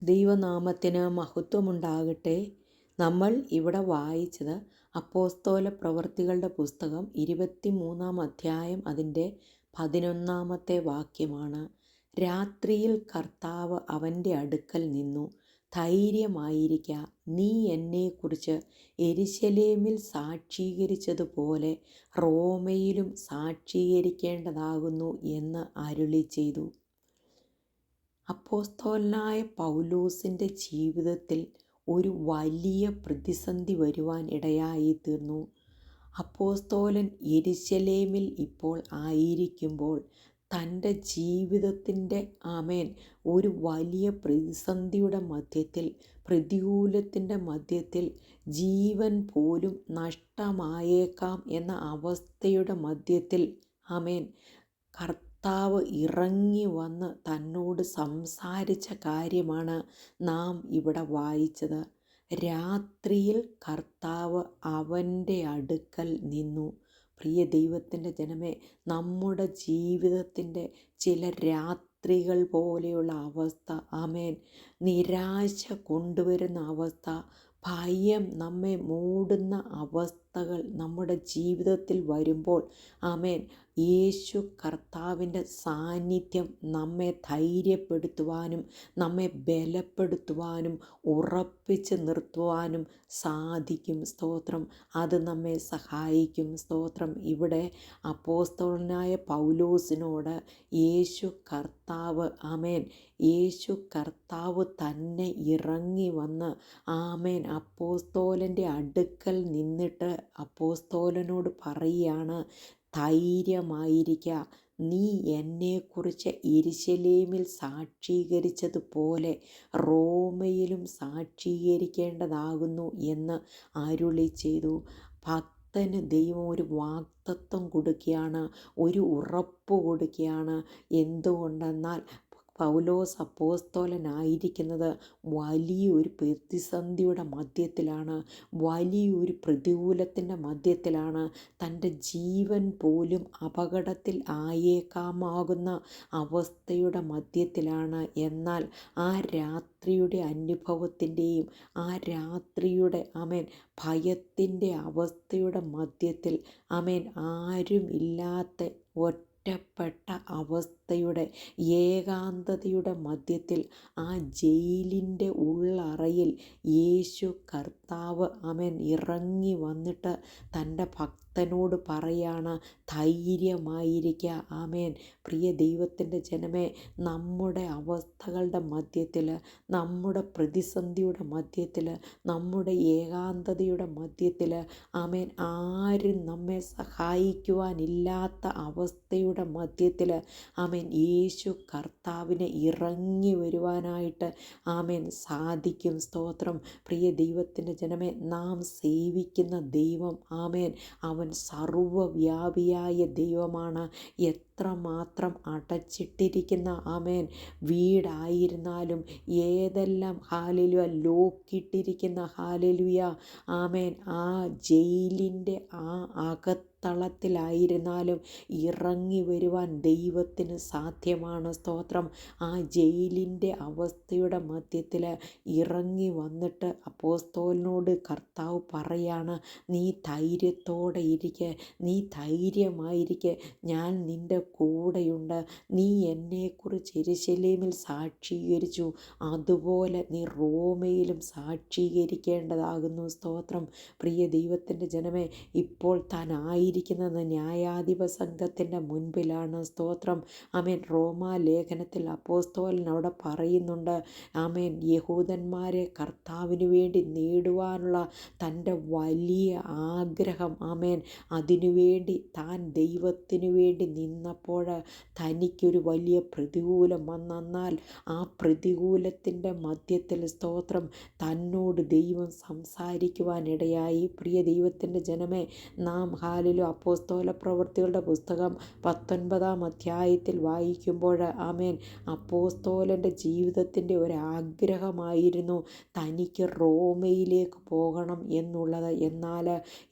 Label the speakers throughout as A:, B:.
A: ദൈവനാമത്തിന് മഹത്വമുണ്ടാകട്ടെ. നമ്മൾ ഇവിടെ വായിച്ചത് അപ്പോസ്തല പ്രവൃത്തികളുടെ പുസ്തകം 23-ാം അധ്യായം അതിൻ്റെ 11-ാമത്തെ വാക്യമാണ്. രാത്രിയിൽ കർത്താവ് അവൻ്റെ അടുക്കൽ നിന്നു, ധൈര്യമായിരിക്ക, നീ എന്നെക്കുറിച്ച് യെരുശലേമിൽ സാക്ഷീകരിച്ചതുപോലെ റോമയിലും സാക്ഷീകരിക്കേണ്ടതാകുന്നു എന്ന് അരുളി ചെയ്തു. അപ്പോസ്തലനായ പൗലോസിൻ്റെ ജീവിതത്തിൽ ഒരു വലിയ പ്രതിസന്ധി വരുവാൻ ഇടയായിത്തീർന്നു. അപ്പോസ്തലൻ യെരുശലേമിൽ ഇപ്പോൾ ആയിരിക്കുമ്പോൾ തൻ്റെ ജീവിതത്തിൻ്റെ ഒരു വലിയ പ്രതിസന്ധിയുടെ മധ്യത്തിൽ, പ്രതികൂലത്തിൻ്റെ മധ്യത്തിൽ, ജീവൻ പോലും നഷ്ടമായേക്കാം എന്ന അവസ്ഥയുടെ മധ്യത്തിൽ കർത്താവ് ഇറങ്ങി വന്ന് തന്നോട് സംസാരിച്ച കാര്യമാണ് നാം ഇവിടെ വായിച്ചത്. രാത്രിയിൽ കർത്താവ് അവൻ്റെ അടുക്കൽ നിന്നു. പ്രിയ ദൈവത്തിൻ്റെ ജനമേ, നമ്മുടെ ജീവിതത്തിൻ്റെ ചില രാത്രികൾ പോലെയുള്ള അവസ്ഥ, നിരാശ കൊണ്ടുവരുന്ന അവസ്ഥ, ഭയം നമ്മെ മൂടുന്ന അവസ്ഥകൾ നമ്മുടെ ജീവിതത്തിൽ വരുമ്പോൾ യേശു കർത്താവിൻ്റെ സാന്നിധ്യം നമ്മെ ധൈര്യപ്പെടുത്തുവാനും നമ്മെ ബലപ്പെടുത്തുവാനും ഉറപ്പിച്ച് നിർത്തുവാനും സാധിക്കും. സ്തോത്രം. അത് നമ്മെ സഹായിക്കും. സ്തോത്രം. ഇവിടെ അപ്പോസ്തലനായ പൗലോസിനോട് യേശു കർത്താവ് യേശു കർത്താവ് തന്നെ ഇറങ്ങി വന്ന് അപ്പോസ്തലൻ്റെ അടുക്കൽ നിന്നിട്ട് അപ്പോസ്തലനോട് പറയുകയാണ്, ധൈര്യമായിരിക്ക, നീ എന്നെക്കുറിച്ച് യെരുശലേമിൽ സാക്ഷീകരിച്ചതുപോലെ റോമയിലും സാക്ഷീകരിക്കേണ്ടതാകുന്നു എന്ന് അരുളി ചെയ്തു. ഭക്തന് ദൈവം ഒരു വാഗ്ദത്തം കൊടുക്കുകയാണ്, ഒരു ഉറപ്പ് കൊടുക്കുകയാണ്. എന്തുകൊണ്ടെന്നാൽ പൗലോസ് അപ്പോസ്തലനായിരിക്കുന്നത് വലിയൊരു പ്രതിസന്ധിയുടെ മധ്യത്തിലാണ്, വലിയൊരു പ്രതികൂലത്തിൻ്റെ മധ്യത്തിലാണ്. തൻ്റെ ജീവൻ പോലും അപകടത്തിൽ ആയേക്കാമാകുന്ന അവസ്ഥയുടെ മധ്യത്തിലാണ്. എന്നാൽ ആ രാത്രിയുടെ അനുഭവത്തിൻ്റെയും ആ രാത്രിയുടെ ഭയത്തിൻ്റെ അവസ്ഥയുടെ മധ്യത്തിൽ ആരും ഇല്ലാത്ത ഒറ്റപ്പെട്ട അവസ്ഥയുടെ ഏകാന്തതയുടെ മധ്യത്തിൽ ആ ജയിലിൻ്റെ ഉള്ളറയിൽ യേശു കർത്താവ് ഇറങ്ങി വന്നിട്ട് തൻ്റെ ഭക്തനോട് പറയാണ്, ധൈര്യമായിരിക്ക. പ്രിയ ദൈവത്തിൻ്റെ ജനമേ, നമ്മുടെ അവസ്ഥകളുടെ മധ്യത്തിൽ, നമ്മുടെ പ്രതിസന്ധിയുടെ മധ്യത്തിൽ, നമ്മുടെ ഏകാന്തതയുടെ മധ്യത്തിൽ ആരും നമ്മെ സഹായിക്കുവാനില്ലാത്ത അവസ്ഥയുടെ മധ്യത്തിൽ യേശു കർത്താവിനെ ഇറങ്ങി വരുവാനായിട്ട് സാധിക്കും. സ്തോത്രം. പ്രിയ ദൈവത്തിൻ്റെ ജനമേ, നാം സേവിക്കുന്ന ദൈവം അവൻ സർവ്വവ്യാപിയായ ദൈവമാണ്. എത്രമാത്രം അടച്ചിട്ടിരിക്കുന്ന വീടായിരുന്നാലും, ഏതെല്ലാം ലോക്കിട്ടിരിക്കുന്ന ആ ജയിലിൻ്റെ അകത്തളത്തിലായിരുന്നാലും ഇറങ്ങി വരുവാൻ ദൈവത്തിന് സാധ്യമാണ്. സ്തോത്രം. ആ ജയിലിൻ്റെ അവസ്ഥയുടെ മധ്യത്തിൽ ഇറങ്ങി വന്നിട്ട് അപ്പോസ്തലനോട് കർത്താവ് പറയാണ്, നീ ധൈര്യത്തോടെ ഇരിക്കെ, നീ ധൈര്യമായിരിക്കെ, ഞാൻ നിൻ്റെ കൂടെയുണ്ട്. നീ എന്നെക്കുറിച്ച് യെരുശലേമിൽ സാക്ഷീകരിച്ചു, അതുപോലെ നീ റോമയിലും സാക്ഷീകരിക്കേണ്ടതാകുന്നു. സ്തോത്രം. പ്രിയ ദൈവത്തിൻ്റെ ജനമേ, ഇപ്പോൾ താൻ ആയിരിക്കുന്നത് ന്യായാധിപ സംഘത്തിൻ്റെ മുൻപിലാണ്. സ്തോത്രം. റോമാലേഖനത്തിൽ അപ്പോസ്തലൻ അവിടെ പറയുന്നുണ്ട്, യഹൂദന്മാരെ കർത്താവിന് വേണ്ടി നേടുവാനുള്ള തൻ്റെ വലിയ ആഗ്രഹം, അതിനുവേണ്ടി താൻ ദൈവത്തിനു വേണ്ടി നിന്നപ്പോൾ തനിക്കൊരു വലിയ പ്രതികൂലം വന്നാൽ ആ പ്രതികൂലത്തിൻ്റെ മധ്യത്തിൽ സ്തോത്രം തന്നോട് ദൈവം സംസാരിക്കുവാനിടയായി. പ്രിയ ദൈവത്തിൻ്റെ ജനമേ, നാം അപ്പോസ്തല പ്രവൃത്തികളുടെ പുസ്തകം 19-ാം അധ്യായത്തിൽ വായിക്കുമ്പോൾ അപ്പോസ്തലൻ്റെ ജീവിതത്തിൻ്റെ ഒരാഗ്രഹമായിരുന്നു തനിക്ക് റോമയിലേക്ക് പോകണം എന്നുള്ളത്. എന്നാൽ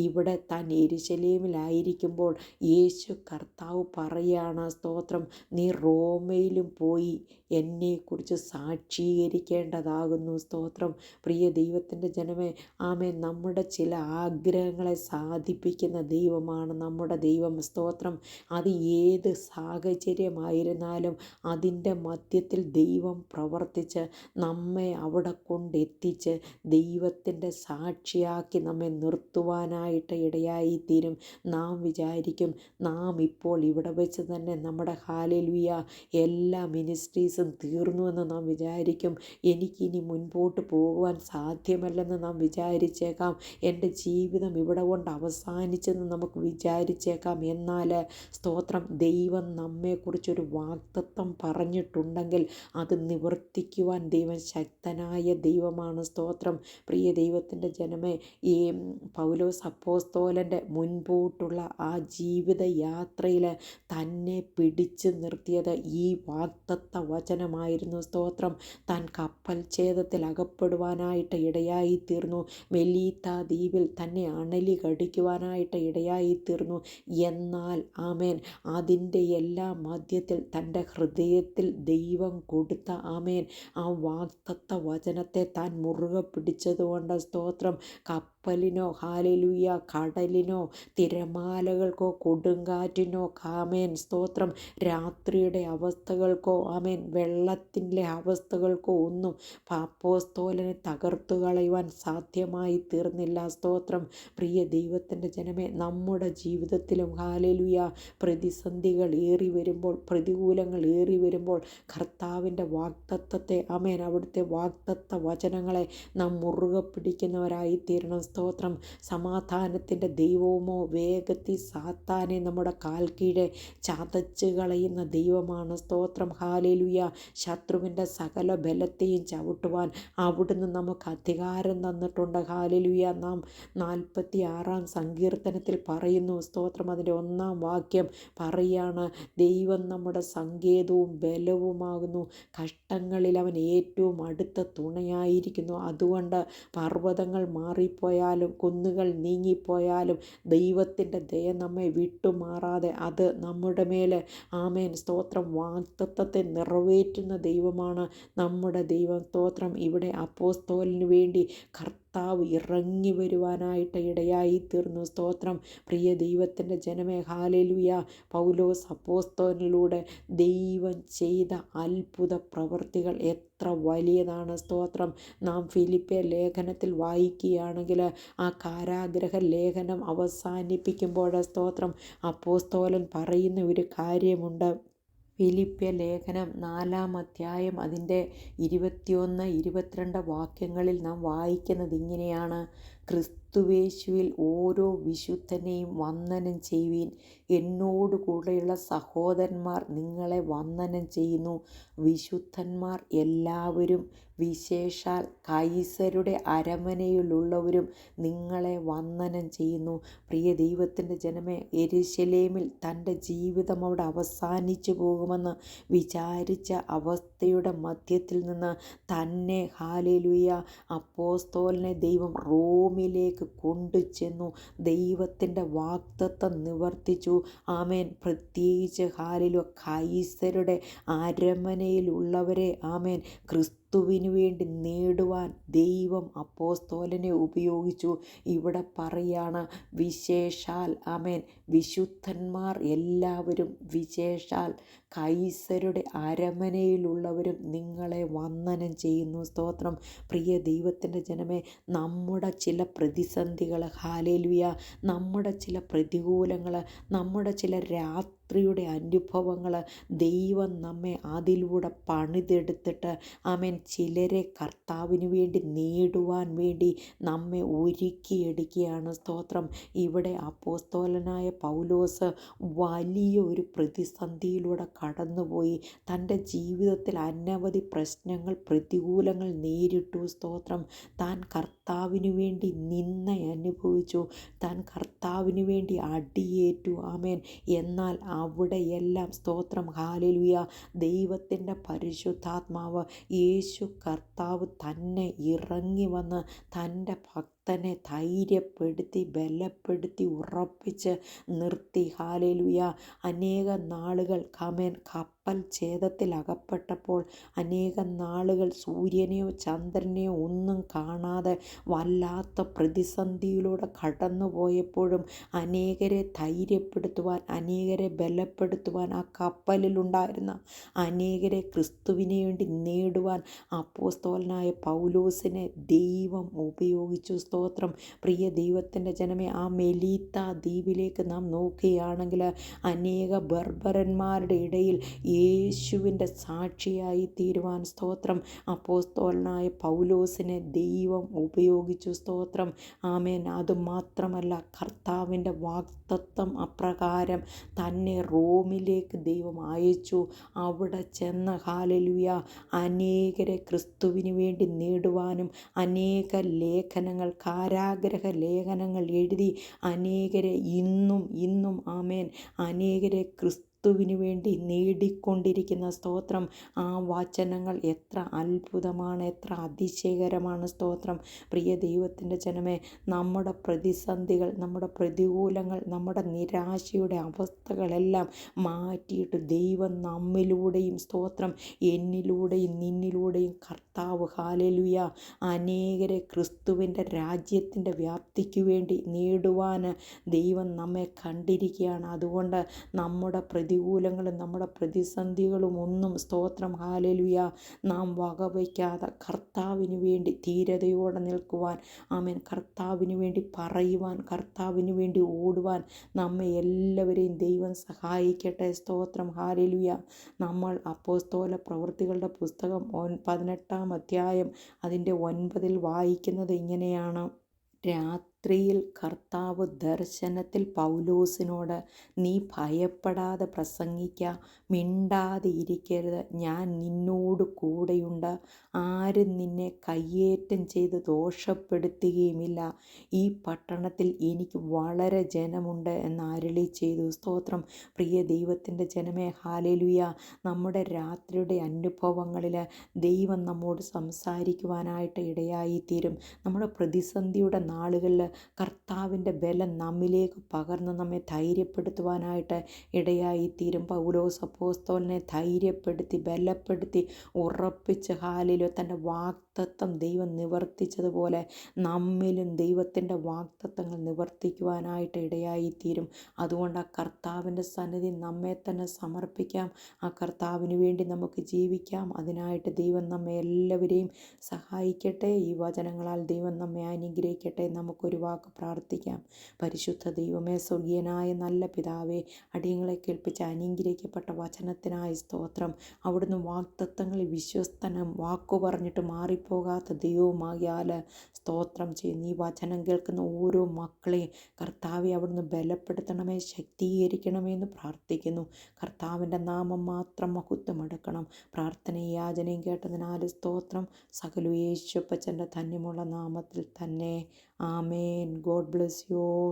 A: ഇവിടെ താൻ യെരുശലേമിലായിരിക്കുമ്പോൾ യേശു കർത്താവ് പറയാണ് സ്തോത്രം, നീ റോമയിലും പോയി എന്നെക്കുറിച്ച് സാക്ഷീകരിക്കേണ്ടതാകുന്നു. സ്തോത്രം. പ്രിയ ദൈവത്തിൻ്റെ ജനമേ, ആമേൻ, നമ്മുടെ ചില ആഗ്രഹങ്ങളെ സാധിപ്പിക്കുന്ന ദൈവമാണ് നമ്മുടെ ദൈവം. സ്തോത്രം. അത് ഏത് സാഹചര്യമായിരുന്നാലും അതിൻ്റെ മധ്യത്തിൽ ദൈവം പ്രവർത്തിച്ച് നമ്മെ അവിടെ കൊണ്ടെത്തിച്ച് ദൈവത്തിൻ്റെ സാക്ഷിയാക്കി നമ്മെ നിർത്തുവാനായിട്ട് ഇടയായിത്തീരും. നാം വിചാരിക്കും നാം ഇപ്പോൾ ഇവിടെ വെച്ച് തന്നെ നമ്മുടെ ഹല്ലേലൂയ എല്ലാ മിനിസ്ട്രീസും തീർന്നുവെന്ന് നാം വിചാരിക്കും. എനിക്കിനി മുൻപോട്ട് പോകുവാൻ സാധ്യമല്ലെന്ന് നാം വിചാരിച്ചേക്കാം. എൻ്റെ ജീവിതം ഇവിടെ കൊണ്ട് അവസാനിച്ചെന്ന് നമുക്ക് വിചാരിച്ചേക്കാം. എന്നാൽ സ്തോത്രം, ദൈവം നമ്മെക്കുറിച്ചൊരു വാഗ്ദത്തം പറഞ്ഞിട്ടുണ്ടെങ്കിൽ അത് നിവർത്തിക്കുവാൻ ദൈവം ശക്തനായ ദൈവമാണ്. സ്തോത്രം. പ്രിയ ദൈവത്തിൻ്റെ ജനമേ, ഈ പൗലോസ് അപ്പോസ്തലൻ്റെ മുൻപോട്ടുള്ള ആ ജീവിത യാത്രയിൽ തന്നെ പിടിച്ചു നിർത്തിയത് ഈ വാഗ്ദത്ത വചനമായിരുന്നു. സ്തോത്രം. താൻ കപ്പൽ ഛേദത്തിൽ അകപ്പെടുവാനായിട്ട് ഇടയായിത്തീർന്നു. മെലീത്ത ദ്വീപിൽ തന്നെ അണലി കടിക്കുവാനായിട്ട് ഇടയായിത്തീർന്നു. എന്നാൽ ആമേൻ, അതിൻ്റെ എല്ലാ മധ്യത്തിൽ തൻ്റെ ഹൃദയത്തിൽ ദൈവം കൊടുത്ത ആമേൻ ആ വാഗ്ദത്ത വചനത്തെ താൻ മുറുകെ പിടിച്ചതുകൊണ്ട് സ്തോത്രം, കപ്പലിനോ ഹല്ലേലൂയ കടലിനോ തിരമാലകൾക്കോ കൊടുങ്കാറ്റിനോ ആമേൻ സ്തോത്രം രാത്രിയുടെ അവസ്ഥകൾക്കോ ആമേൻ വെള്ളത്തിൻ്റെ അവസ്ഥകൾക്കോ ഒന്നും അപ്പോസ്തലനെ തകർത്തു കളയുവാൻ സാധ്യമായി തീർന്നില്ല. സ്തോത്രം. പ്രിയ ദൈവത്തിൻ്റെ ജനമേ, നമ്മുടെ ജീവിതത്തിലും ഹല്ലേലൂയ പ്രതിസന്ധികൾ ഏറി വരുമ്പോൾ, പ്രതികൂലങ്ങൾ ഏറി വരുമ്പോൾ കർത്താവിൻ്റെ വാഗ്ദത്തത്തെ ആമേൻ അവിടുത്തെ വാഗ്ദത്ത വചനങ്ങളെ നാം മുറുകെ പിടിക്കുന്നവരായി തീരണം. സ്തോത്രം. സമാധാനത്തിൻ്റെ ദൈവവുമോ വേഗത്തിൽ സാത്താനെ നമ്മുടെ കാൽ കീഴെ ചതച്ച് കളയുന്ന ദൈവമാണ്. സ്തോത്രം. ഹല്ലേലൂയ. ശത്രുവിൻ്റെ സകല ബലത്തെയും ചവിട്ടുവാൻ അവിടുന്ന് നമുക്ക് അധികാരം തന്നിട്ടുണ്ട്. ഹല്ലേലൂയ. നാം 46-ാം സങ്കീർത്തനത്തിൽ പറയുന്നു. സ്തോത്രം. അതിൻ്റെ 1-ാം വാക്യം പറയാണ്, ദൈവം നമ്മുടെ സങ്കേതവും ബലവുമാകുന്നു, കഷ്ടങ്ങളിൽ അവൻ ഏറ്റവും അടുത്ത തുണയായിരിക്കുന്നു. അതുകൊണ്ട് പർവ്വതങ്ങൾ മാറിപ്പോയാലും കുന്നുകൾ നീങ്ങിപ്പോയാലും ദൈവത്തിൻ്റെ ദയ നമ്മെ വിട്ടുമാറാതെ അത് നമ്മുടെ മേൽ ആമേൻ സ്തോത്രം വാഗ്ദത്തത്തെ നിറവേറ്റുന്ന ദൈവമാണ് നമ്മുടെ ദൈവം. സ്തോത്രം. ഇവിടെ അപ്പോസ്തലന് വേണ്ടി കർത്താവ് ഇറങ്ങി വരുവാനായിട്ട് ഇടയായി തീർന്നു. സ്തോത്രം. പ്രിയ ദൈവത്തിൻ്റെ ജനമേ, ഹല്ലേലൂയ. പൗലോസ് അപ്പോസ്തലനിലൂടെ ദൈവം ചെയ്ത അത്ഭുത പ്രവൃത്തികൾ എത്ര വലിയതാണ്. സ്തോത്രം. നാം ഫിലിപ്പിയ ലേഖനത്തിൽ വായിക്കുകയാണെങ്കിൽ ആ കാരാഗ്രഹ ലേഖനം അവസാനിപ്പിക്കുമ്പോൾ സ്തോത്രം അപ്പോസ്തലൻ പറയുന്ന ഒരു കാര്യമുണ്ട്. ഫിലിപ്പ്യ ലേഖനം 4-ാം അധ്യായം അതിൻ്റെ 21-22 വാക്യങ്ങളിൽ നാം വായിക്കുന്നത് ഇങ്ങനെയാണ്: ക്രിസ്തുവേശുവിൽ ഓരോ വിശുദ്ധനെയും വന്ദനം ചെയ്യുവിൻ. എന്നോട് കൂടെയുള്ള സഹോദരന്മാർ നിങ്ങളെ വന്ദനം ചെയ്യുന്നു. വിശുദ്ധന്മാർ എല്ലാവരും, വിശേഷാൽ കൈസരുടെ അരമനയിലുള്ളവരും നിങ്ങളെ വന്ദനം ചെയ്യുന്നു. പ്രിയ ദൈവത്തിൻ്റെ ജനമേ, യെരൂശലേമിൽ തൻ്റെ ജീവിതം അവിടെ അവസാനിച്ചു പോകുമെന്ന് വിചാരിച്ച അവസ്ഥയുടെ മധ്യത്തിൽ നിന്ന് തന്നെ ഹല്ലേലൂയ അപ്പോസ്തലനെ ദൈവം റോമിലേക്ക് കൊണ്ടുചെന്നു. ദൈവത്തിൻ്റെ വാഗ്ദത്തം നിവർത്തിച്ചു. ആമേൻ. പ്രത്യേകിച്ച് ഹല്ലേലൂയ കൈസരുടെ അരമനയിലുള്ളവരെ ആമേൻ ക്രിസ്തുവിന് വേണ്ടി നേടുവാൻ ദൈവം അപ്പോസ്തലനെ ഉപയോഗിച്ചു. ഇവിടെ പറയാണ്, വിശേഷാൽ ആമേൻ വിശുദ്ധന്മാർ എല്ലാവരും, വിശേഷാൽ കൈസരുടെ അരമനയിലുള്ളവരും നിങ്ങളെ വന്ദനം ചെയ്യുന്നു. സ്തോത്രം. പ്രിയ ദൈവത്തിൻ്റെ ജനമേ, നമ്മുടെ ചില പ്രതിസന്ധികൾ ഹല്ലേലൂയ, നമ്മുടെ ചില പ്രതികൂലങ്ങൾ, നമ്മുടെ ചില രാത്രിയുടെ അനുഭവങ്ങൾ ദൈവം നമ്മെ അതിലൂടെ പണിതെടുത്തിട്ട് ആമേൻ ചിലരെ കർത്താവിന് വേണ്ടി നേടുവാൻ വേണ്ടി നമ്മെ ഒരുക്കിയെടുക്കുകയാണ്. സ്തോത്രം. ഇവിടെ അപ്പോസ്തലനായ പൗലോസ് വലിയൊരു പ്രതിസന്ധിയിലൂടെ കടന്നുപോയി. തൻ്റെ ജീവിതത്തിൽ അനവധി പ്രശ്നങ്ങൾ, പ്രതികൂലങ്ങൾ നേരിട്ടു. സ്തോത്രം. താൻ കർത്താവിന് വേണ്ടി നിന്ദ അനുഭവിച്ചു. താൻ കർത്താവിന് വേണ്ടി അടിയേറ്റു. ആമേൻ. എന്നാൽ അവിടെയെല്ലാം സ്തോത്രം ഹല്ലേലൂയ ദൈവത്തിൻ്റെ പരിശുദ്ധാത്മാവ് യേശു കർത്താവ് തന്നെ ഇറങ്ങി വന്ന് തൻ്റെ ഭക്തനെ ധൈര്യപ്പെടുത്തി ബലപ്പെടുത്തി ഉറപ്പിച്ച് നിർത്തി. ഹാലേലുയ. അനേക നാളുകൾ കപ്പൽ ഛേദത്തിൽ അകപ്പെട്ടപ്പോൾ അനേകം നാളുകൾ സൂര്യനെയോ ചന്ദ്രനെയോ ഒന്നും കാണാതെ വല്ലാത്ത പ്രതിസന്ധിയിലൂടെ കടന്നു പോയപ്പോഴും അനേകരെ ധൈര്യപ്പെടുത്തുവാൻ, അനേകരെ ബലപ്പെടുത്തുവാൻ, ആ കപ്പലിലുണ്ടായിരുന്ന അനേകരെ ക്രിസ്തുവിന് വേണ്ടി നേടുവാൻ അപ്പോസ്തലനായ പൗലോസിനെ ദൈവം ഉപയോഗിച്ചു. സ്തോത്രം. പ്രിയ ദൈവത്തിൻ്റെ ജനമേ, ആ മെലീത്ത ദ്വീപിലേക്ക് നാം നോക്കുകയാണെങ്കിൽ അനേക ബർബരന്മാരുടെ ഇടയിൽ യേശുവിൻ്റെ സാക്ഷിയായി തീരുവാൻ, സ്തോത്രം, അപ്പോസ്തലനായ പൗലോസിനെ ദൈവം ഉപയോഗിച്ചു. സ്തോത്രം. ആമേൻ. അതുമാത്രമല്ല, കർത്താവിൻ്റെ വാഗ്ദത്തം അപ്രകാരം തന്നെ റോമിലേക്ക് ദൈവം അയച്ചു. അവിടെ ചെന്ന് ഹാലേലുയ അനേകരെ ക്രിസ്തുവിന് വേണ്ടി നേടുവാനും അനേക ലേഖനങ്ങൾ, കാരാഗ്രഹ ലേഖനങ്ങൾ എഴുതി അനേകരെ ഇന്നും ആമേൻ അനേകരെ ക്രിസ്തുവിന് വേണ്ടി നേടിക്കൊണ്ടിരിക്കുന്ന, സ്തോത്രം, ആ വചനങ്ങൾ എത്ര അത്ഭുതമാണ്, എത്ര അതിശയകരമാണ്. സ്തോത്രം. പ്രിയ ദൈവത്തിൻ്റെ ജനമേ, നമ്മുടെ പ്രതിസന്ധികൾ, നമ്മുടെ പ്രതികൂലങ്ങൾ, നമ്മുടെ നിരാശയുടെ അവസ്ഥകളെല്ലാം മാറ്റിയിട്ട് ദൈവം നമ്മിലൂടെയും, സ്തോത്രം, എന്നിലൂടെയും നിന്നിലൂടെയും കർത്താവ് ഹാലേലുയ അനേകരെ ക്രിസ്തുവിൻ്റെ രാജ്യത്തിൻ്റെ വ്യാപ്തിക്ക് വേണ്ടി നേടുവാൻ ദൈവം നമ്മെ കണ്ടിരിക്കുകയാണ്. അതുകൊണ്ട് നമ്മുടെ പ്രതികൂലങ്ങളും നമ്മുടെ പ്രതിസന്ധികളും ഒന്നും, സ്തോത്രം, ഹാലേലുയ, നാം വകവയ്ക്കാതെ കർത്താവിന് വേണ്ടി ധീരതയോടെ നിൽക്കുവാൻ, ആമേൻ, കർത്താവിന് വേണ്ടി പറയുവാൻ, കർത്താവിന് വേണ്ടി ഓടുവാൻ നമ്മെ എല്ലാവരെയും ദൈവം സഹായിക്കട്ടെ. സ്തോത്രം. ഹാലേലുയ. നമ്മൾ അപ്പോസ്തല പ്രവൃത്തികളുടെ പുസ്തകം 18-ാം അധ്യായം അതിൻ്റെ 9 വായിക്കുന്നത് ഇങ്ങനെയാണ്. രാത്രിയിൽ കർത്താവ് ദർശനത്തിൽ പൗലോസിനോട്, നീ ഭയപ്പെടാതെ പ്രസംഗിക്ക, മിണ്ടാതെ ഇരിക്കരുത്, ഞാൻ നിന്നോട് കൂടെയുണ്ട്, ആരും നിന്നെ കയ്യേറ്റം ചെയ്ത് ദോഷപ്പെടുത്തുകയുമില്ല, ഈ പട്ടണത്തിൽ എനിക്ക് വളരെ ജനമുണ്ട് എന്ന് അരുളി ചെയ്തു. സ്തോത്രം. പ്രിയ ദൈവത്തിൻ്റെ ജനമേ, ഹാലേലുയ, നമ്മുടെ രാത്രിയുടെ അനുഭവങ്ങളിൽ ദൈവം നമ്മോട് സംസാരിക്കുവാനായിട്ട് ഇടയായിത്തീരും. നമ്മുടെ പ്രതിസന്ധിയുടെ നാളുകളിൽ കർത്താവിൻ്റെ ബലം നമ്മിലേക്ക് പകർന്ന് നമ്മെ ധൈര്യപ്പെടുത്തുവാനായിട്ട് ഇടയായിത്തീരും. പൗലോസ് അപ്പോസ്തലനെ ധൈര്യപ്പെടുത്തി ബലപ്പെടുത്തി ഉറപ്പിച്ച് ഹാലേലുയ തൻ്റെ വാഗ്ദത്തം ദൈവം നിവർത്തിച്ചതുപോലെ നമ്മിലും ദൈവത്തിൻ്റെ വാഗ്ദത്തങ്ങൾ നിവർത്തിക്കുവാനായിട്ട് ഇടയായിത്തീരും. അതുകൊണ്ട് ആ കർത്താവിൻ്റെ സന്നിധി നമ്മെ തന്നെ സമർപ്പിക്കാം. ആ കർത്താവിന് വേണ്ടി നമുക്ക് ജീവിക്കാം. അതിനായിട്ട് ദൈവം നമ്മെ എല്ലാവരെയും സഹായിക്കട്ടെ. ഈ വചനങ്ങളാൽ ദൈവം നമ്മെ അനുഗ്രഹിക്കട്ടെ. നമുക്കൊരു വാക്ക് പ്രാർത്ഥിക്കാം. പരിശുദ്ധ ദൈവമേ, സ്വർഗീയനായ നല്ല പിതാവേ, അടിയങ്ങളെ കേൾപ്പിച്ച അനുഗ്രഹിക്കപ്പെട്ട വചനത്തിനായി സ്തോത്രം. അവിടുന്ന് വാഗ്ദത്തങ്ങളിൽ വിശ്വസ്തനും വാക്കു പറഞ്ഞിട്ട് മാറിപ്പോകാത്ത ദൈവവുമാകിയാൽ സ്തോത്രം ചെയ്യുന്നു. ഈ വചനം കേൾക്കുന്ന ഓരോ മക്കളെയും കർത്താവെ അവിടുന്ന് ബലപ്പെടുത്തണമേ, ശക്തീകരിക്കണമേ എന്ന് പ്രാർത്ഥിക്കുന്നു. കർത്താവിൻ്റെ നാമം മാത്രം മഹത്വമെടുക്കണം. പ്രാർത്ഥനയും യാചനയും കേട്ടതിനാൽ സ്തോത്രം. സകല യേശുപ്പച്ചൻ്റെ ധന്യമുള്ള നാമത്തിൽ തന്നെ. ആമേൻ. God bless you all.